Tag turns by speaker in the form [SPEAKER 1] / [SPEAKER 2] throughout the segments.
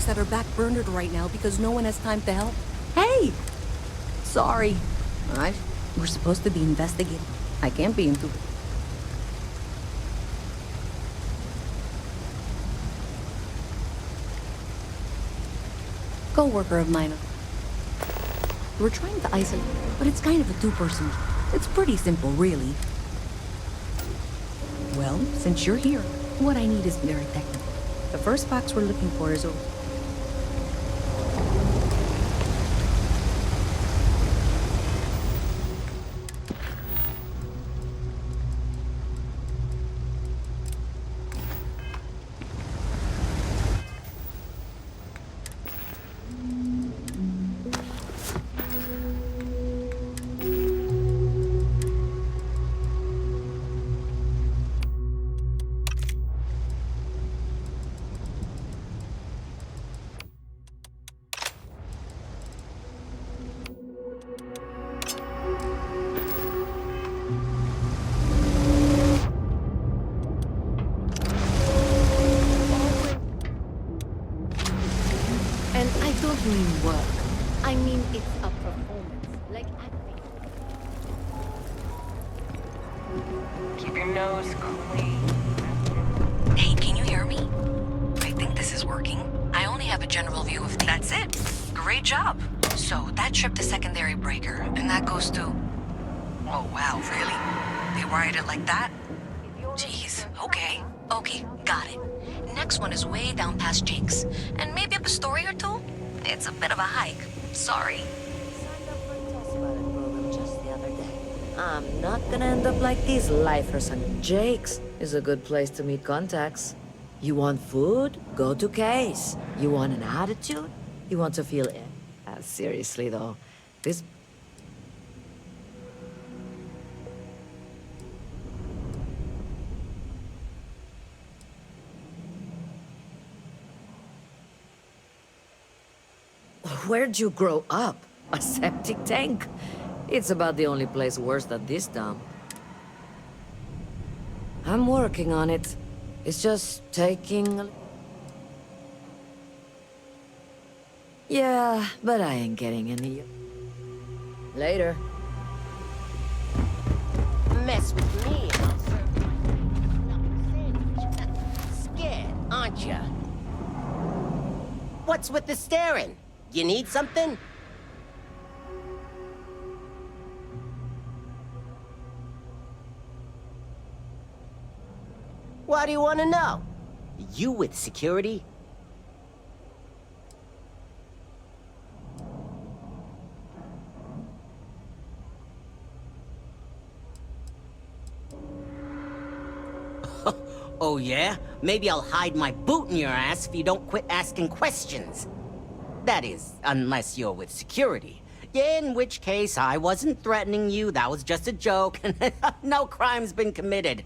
[SPEAKER 1] projects that are backburnered right now because no one has time to help. Hey! Sorry. We're supposed to be investigating. I can't be into it. Co-worker of mine. We're trying to isolate, but it's kind of a two-person. It's pretty simple, really. Well, since you're here, what I need is very technical. The first box we're looking for is over.
[SPEAKER 2] mean work. I mean it's a performance, like acting.
[SPEAKER 3] Keep your nose clean.
[SPEAKER 1] Hey, can you hear me? I think this is working. I only have a general view of... That's it. Great job. So, that trip to secondary breaker, and that goes to... Oh, wow, really? They wired it like that? Jeez, okay. Okay, got it. Next one is way down past Jake's. And maybe up a story or two? It's a bit of a hike. Sorry.
[SPEAKER 4] Signed up for a test pilot program just the other day. I'm not gonna end up like these lifers, and Jake's is a good place to meet contacts. You want food? Go to K's. You want an attitude? You want to feel it? Seriously though, this... Where'd you grow up? A septic tank? It's about the only place worse than this dump. I'm working on it. It's just taking... Yeah, but I ain't getting any... Later.
[SPEAKER 5] Mess with me and I'll serve you a sandwich. Scared, aren't ya? What's with the staring? You need something? What do you want to know? You with security? Oh yeah? Maybe I'll hide my boot in your ass if you don't quit asking questions. That is, unless you're with security. In which case, I wasn't threatening you, that was just a joke, and no crime's been committed.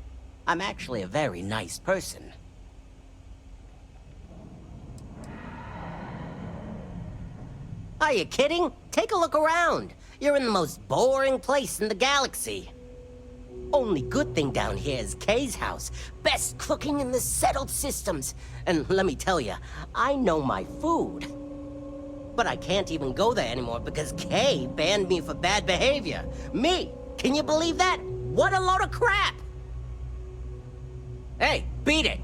[SPEAKER 5] I'm actually a very nice person. Are you kidding? Take a look around. You're in the most boring place in the galaxy. Only good thing down here is Kay's house. Best cooking in the settled systems. And let me tell you, I know my food. But I can't even go there anymore because Kay banned me for bad behavior. Me! Can you believe that? What a load of crap! Hey, beat it!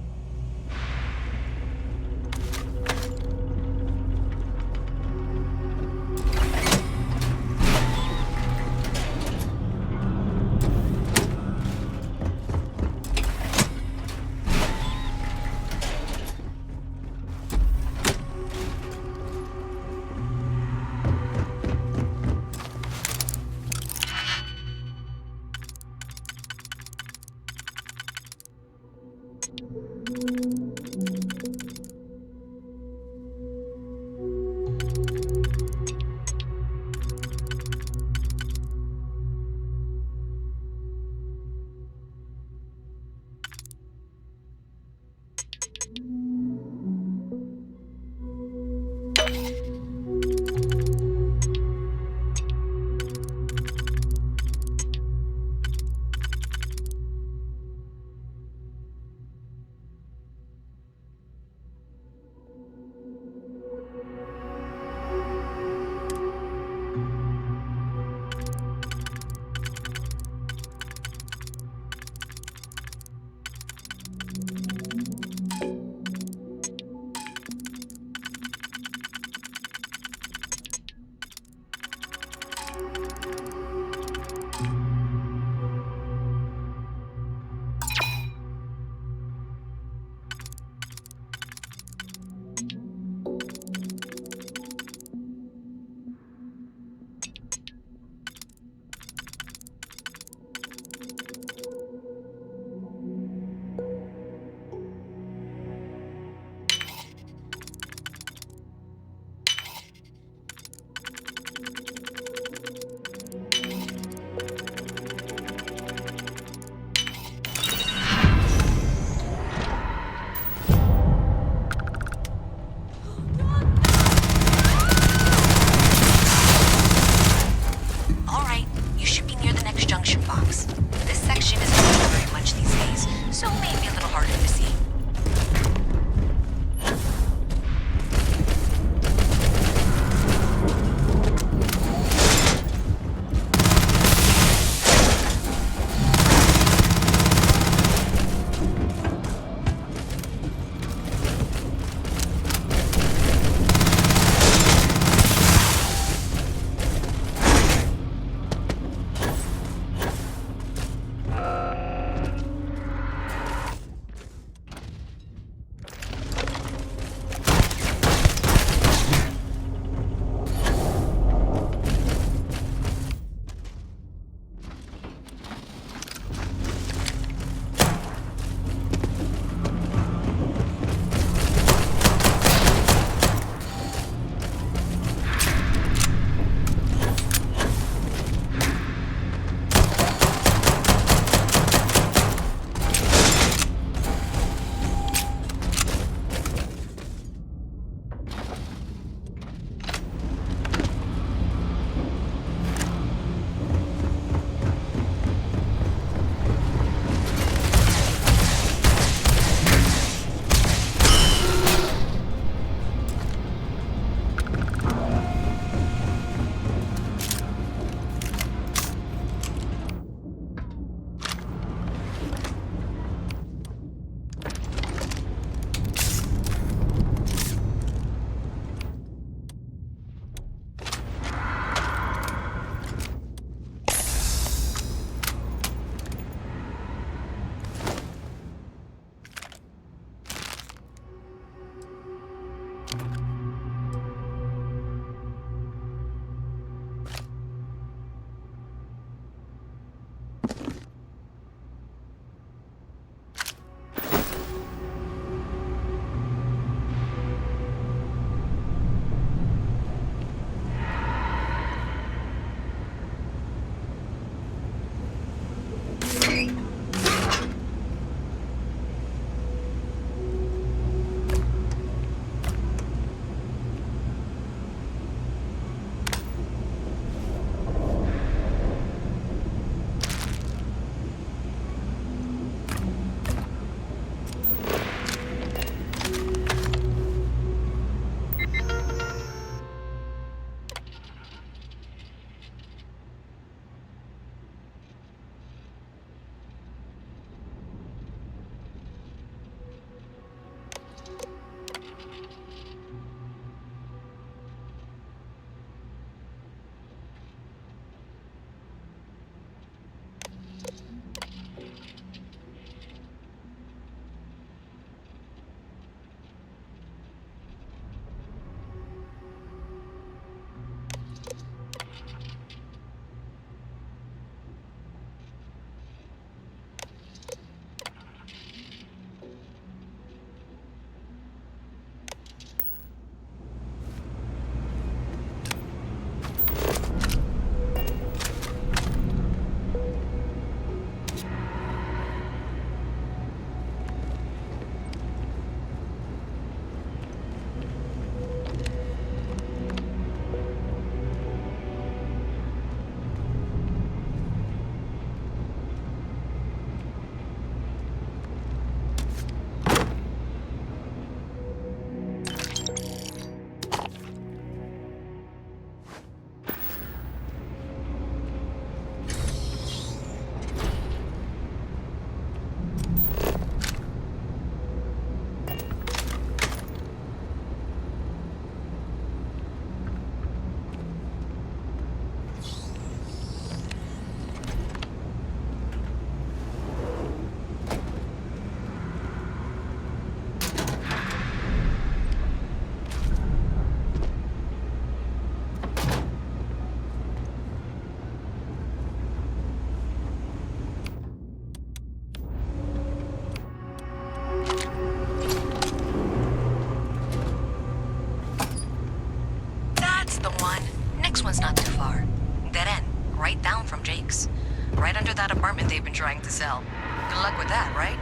[SPEAKER 1] This one's not too far. Dead end, right down from Jake's. Right under that apartment they've been trying to sell. Good luck with that, right?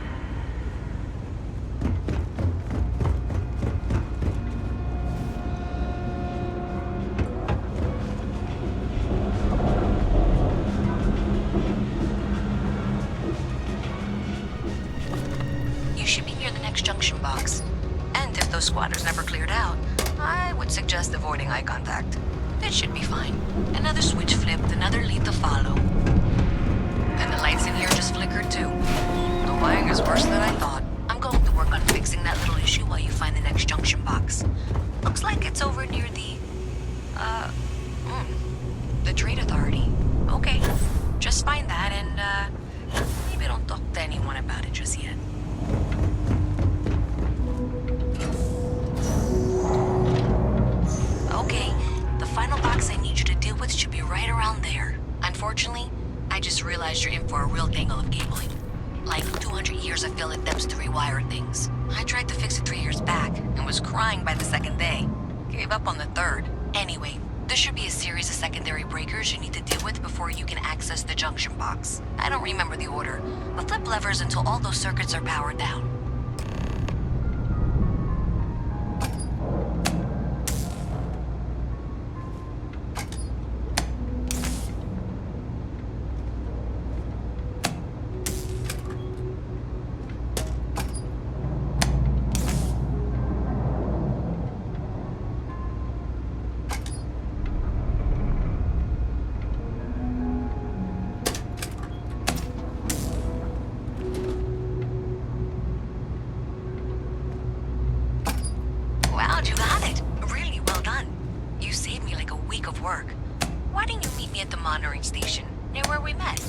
[SPEAKER 1] You should be near the next junction box. And if those squatters never cleared out, I would suggest avoiding eye contact. It should be fine. Another switch flipped, another lead to follow. And the lights in here just flickered too. The wiring is worse than I thought. I'm going to work on fixing that little issue while you find the next junction box. Looks like it's over near the Trade Authority. Okay, just find that and, maybe don't talk to anyone about it just yet. Okay, the final box I need you to deal with should be right around there. Unfortunately, I just realized you're in for a real tangle of cabling. Like 200 years of fill attempts to rewire things. I tried to fix it 3 years back and was crying by the second day. Gave up on the third. Anyway, there should be a series of secondary breakers you need to deal with before you can access the junction box. I don't remember the order, but flip levers until all those circuits are powered down. Wow, you got it. Really well done. You saved me like a week of work. Why didn't you meet me at the monitoring station, near where we met?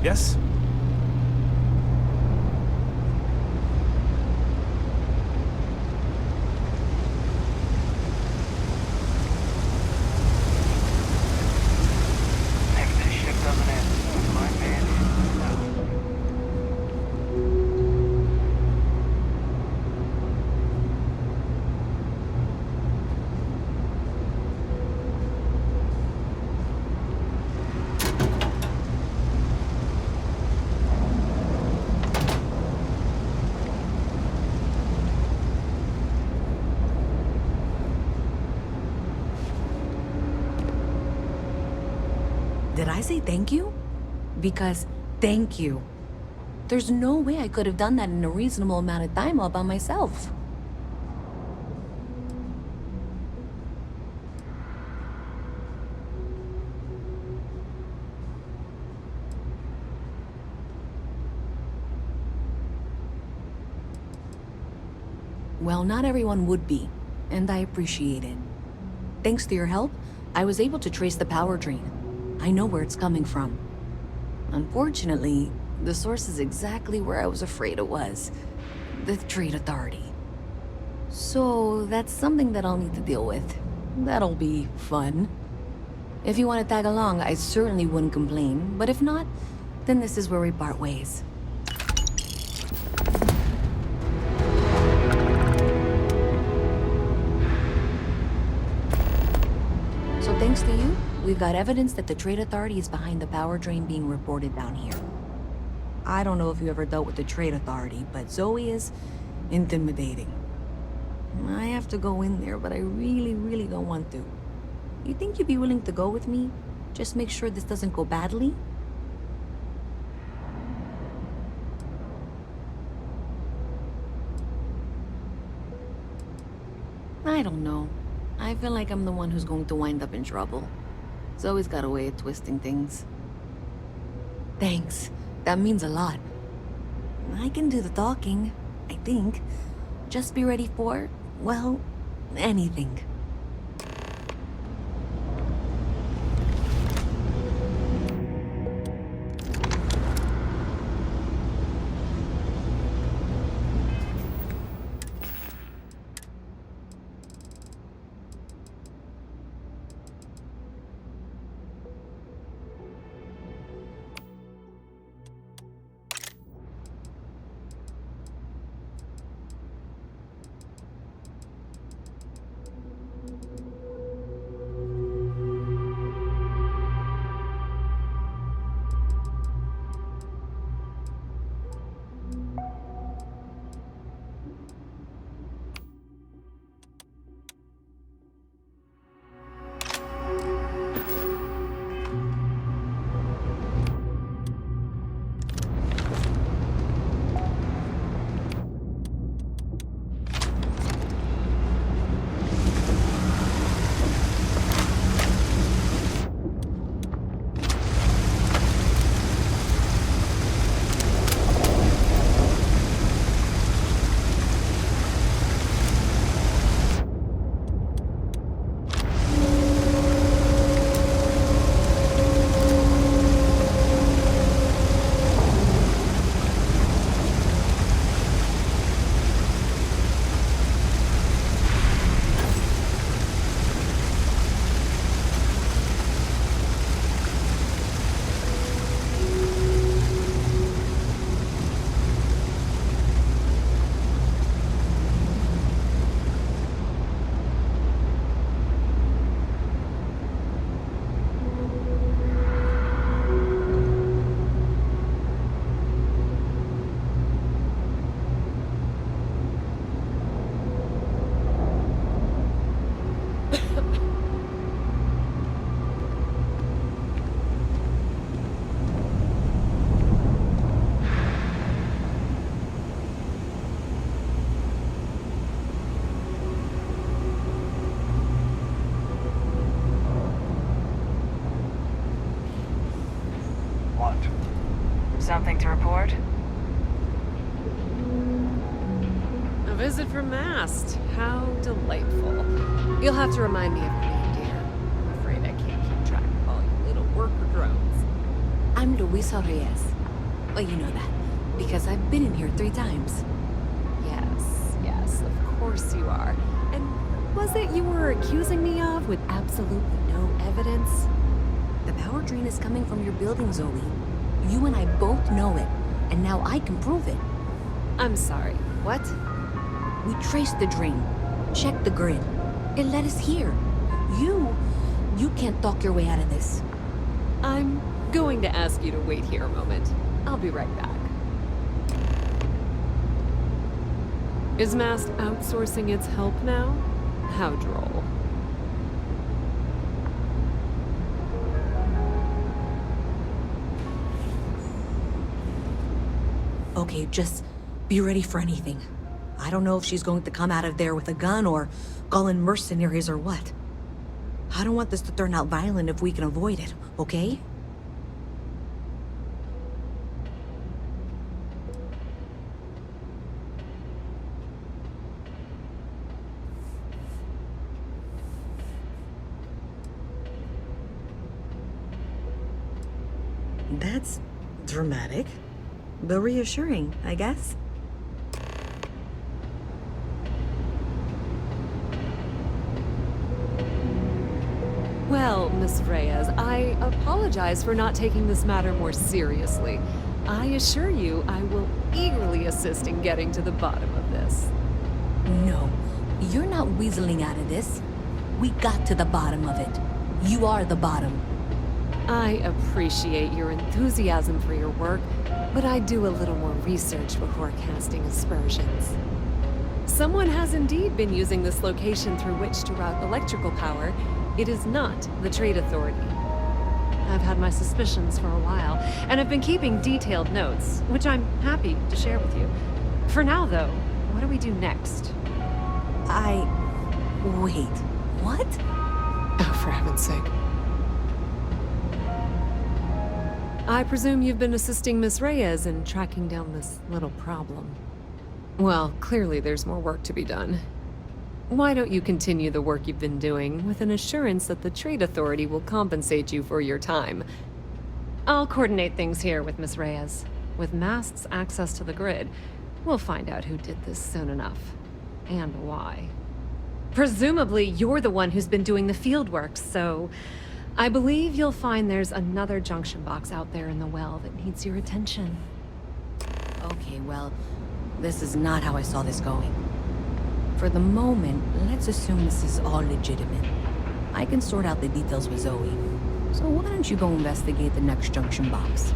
[SPEAKER 6] Yes?
[SPEAKER 3] If this ship doesn't end, my man is out.
[SPEAKER 1] I say thank you? Because thank you. There's no way I could have done that in a reasonable amount of time all by myself. Well, not everyone would be, and I appreciate it. Thanks to your help, I was able to trace the power drain. I know where it's coming from. Unfortunately, the source is exactly where I was afraid it was. The Trade Authority. So, that's something that I'll need to deal with. That'll be fun. If you want to tag along, I certainly wouldn't complain, but if not, then this is where we part ways. So thanks to you, we've got evidence that the Trade Authority is behind the power drain being reported down here. I don't know if you ever dealt with the Trade Authority, but Zoe is intimidating. I have to go in there, but I really don't want to. You think you'd be willing to go with me? Just make sure this doesn't go badly? I don't know. I feel like I'm the one who's going to wind up in trouble. Zoe's got a way of twisting things. Thanks. That means a lot. I can do the talking, I think. Just be ready for, well, anything.
[SPEAKER 7] Something to report?
[SPEAKER 8] A visit from Mast. How delightful. You'll have to remind me of your name, dear. I'm afraid I can't keep track of all you little worker drones.
[SPEAKER 1] I'm Luisa Reyes. Well, you know that, because I've been in here 3 times.
[SPEAKER 8] Yes, of course you are. And what was it you were accusing me of with absolutely no evidence?
[SPEAKER 1] The power drain is coming from your building, Zoe. You and I both know it, and now I can prove it.
[SPEAKER 8] I'm sorry, what?
[SPEAKER 1] We traced the drain, checked the grid. It led us here. You can't talk your way out of this.
[SPEAKER 8] I'm going to ask you to wait here a moment. I'll be right back. Is Mast outsourcing its help now? How droll.
[SPEAKER 7] Okay, just be ready for anything. I don't know if she's going to come out of there with a gun or call in mercenaries or what. I don't want this to turn out violent if we can avoid it, okay? That's dramatic, but reassuring, I guess.
[SPEAKER 8] Well, Miss Reyes, I apologize for not taking this matter more seriously. I assure you I will eagerly assist in getting to the bottom of this.
[SPEAKER 7] No, you're not weaseling out of this. We got to the bottom of it. You are the bottom.
[SPEAKER 8] I appreciate your enthusiasm for your work, but I do a little more research before casting aspersions. Someone has indeed been using this location through which to route electrical power. It is not the Trade Authority. I've had my suspicions for a while, and have been keeping detailed notes, which I'm happy to share with you. For now, though, what do we do next?
[SPEAKER 7] Wait, what?
[SPEAKER 8] Oh, for heaven's sake. I presume you've been assisting Miss Reyes in tracking down this little problem. Well, clearly there's more work to be done. Why don't you continue the work you've been doing with an assurance that the Trade Authority will compensate you for your time? I'll coordinate things here with Miss Reyes. With Mast's access to the grid, we'll find out who did this soon enough. And why. Presumably, you're the one who's been doing the field work, so I believe you'll find there's another junction box out there in the well that needs your attention.
[SPEAKER 7] Okay, well, this is not how I saw this going. For the moment, let's assume this is all legitimate. I can sort out the details with Zoe. So why don't you go investigate the next junction box?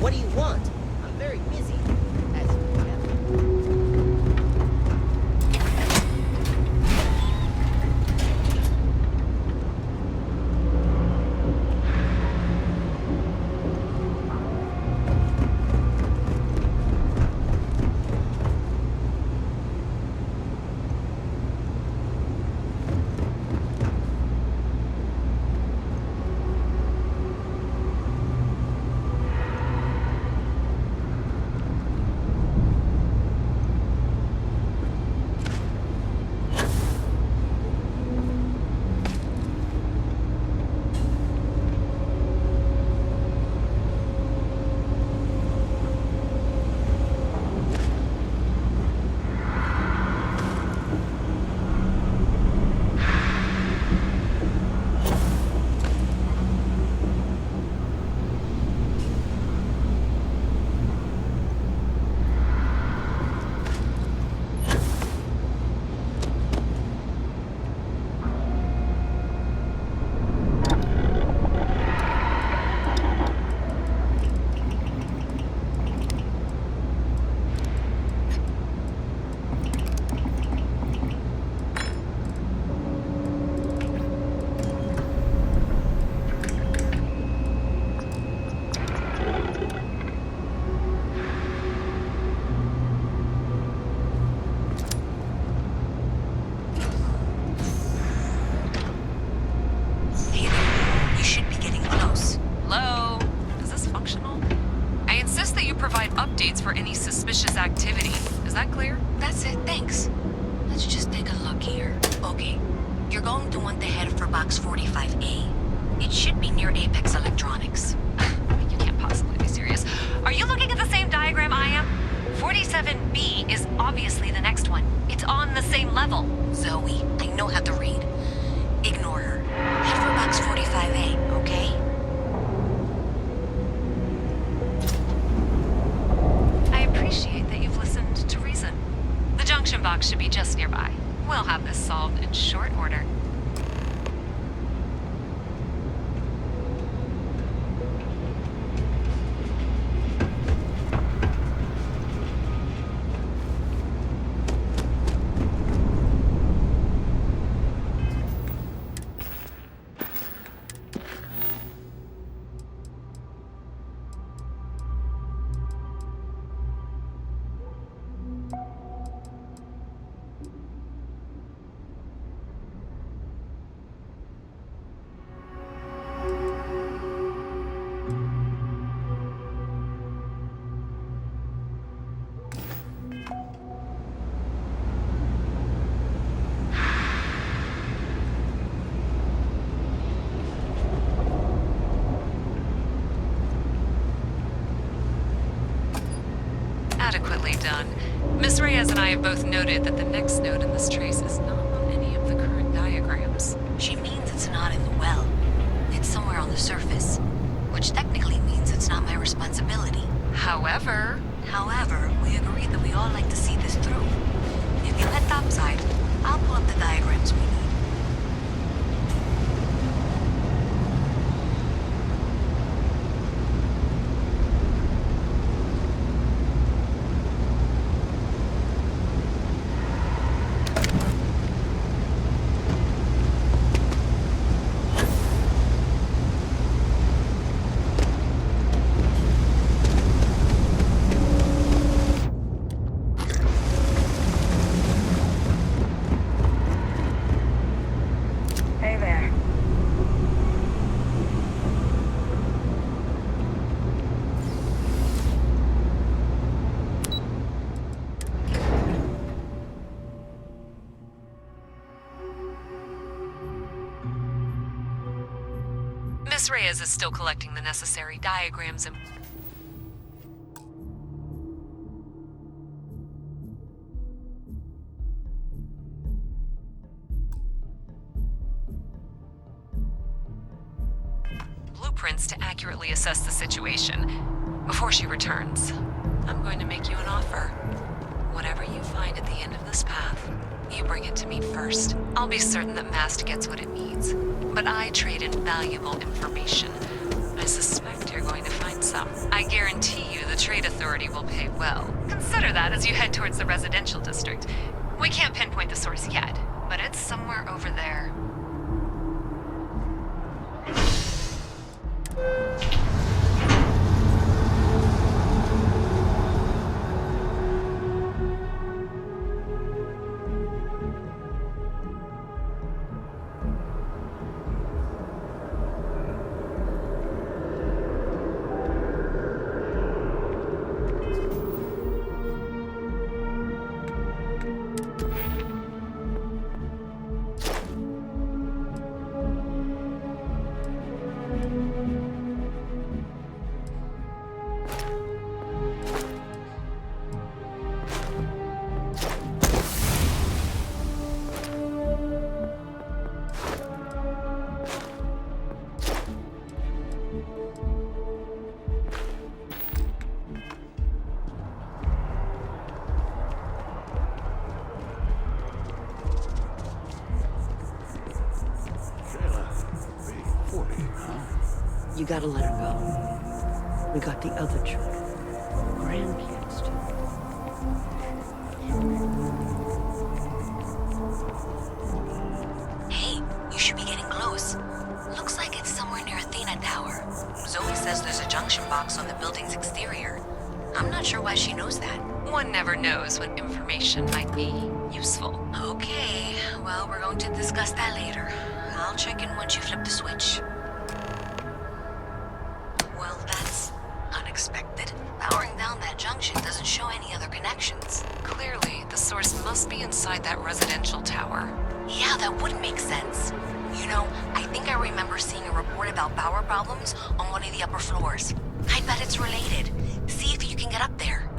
[SPEAKER 5] What do you want? I'm very busy. As you can tell.
[SPEAKER 1] for any suspicious activity. Is that clear? That's it, thanks. Let's just take a look here. Okay, you're going to want to head for box 45A. It should be near Apex Electronics. You can't possibly be serious. Are you looking at the same diagram I am? 47B is obviously the next one. It's on the same level. Zoe, I know how to read. Ignore her. Head for box 45A, okay? I appreciate that you've listened to reason. The junction box should be just nearby. We'll have this solved in short order.
[SPEAKER 8] done. Miss Reyes and I have both noted that the next node in this trace is not on any of the current diagrams.
[SPEAKER 1] She means it's not in the well. It's somewhere on the surface. Which technically means it's not my responsibility.
[SPEAKER 8] However,
[SPEAKER 1] We agreed that we all like to see this through. If you head topside, I'll pull up the diagrams we need.
[SPEAKER 9] Hey there.
[SPEAKER 8] Miss Reyes is still collecting the necessary diagrams and... blueprints to accurately assess the situation. Before she returns, I'm going to make you an offer. Whatever you find at the end of this path, you bring it to me first. I'll be certain that Mast gets what it needs. But I trade in valuable information. I suspect you're going to find some. I guarantee you the Trade Authority will pay well. Consider that as you head towards the residential district. We can't pinpoint the source yet, but it's somewhere over there.
[SPEAKER 10] You gotta let her go. We got the other children. Grandkids, too.
[SPEAKER 1] Hey, you should be getting close. Looks like it's somewhere near Athena Tower. Zoe says there's a junction box on the building's exterior. I'm not sure why she knows that.
[SPEAKER 8] One never knows when information might be useful.
[SPEAKER 1] Okay, well, we're going to discuss that later. I'll check in once you flip the switch. Well, that's unexpected. Powering down that junction doesn't show any other connections.
[SPEAKER 8] Clearly, the source must be inside that residential tower.
[SPEAKER 1] Yeah, that would make sense. You know, I think I remember seeing a report about power problems on one of the upper floors. I bet it's related. See if you can get up there.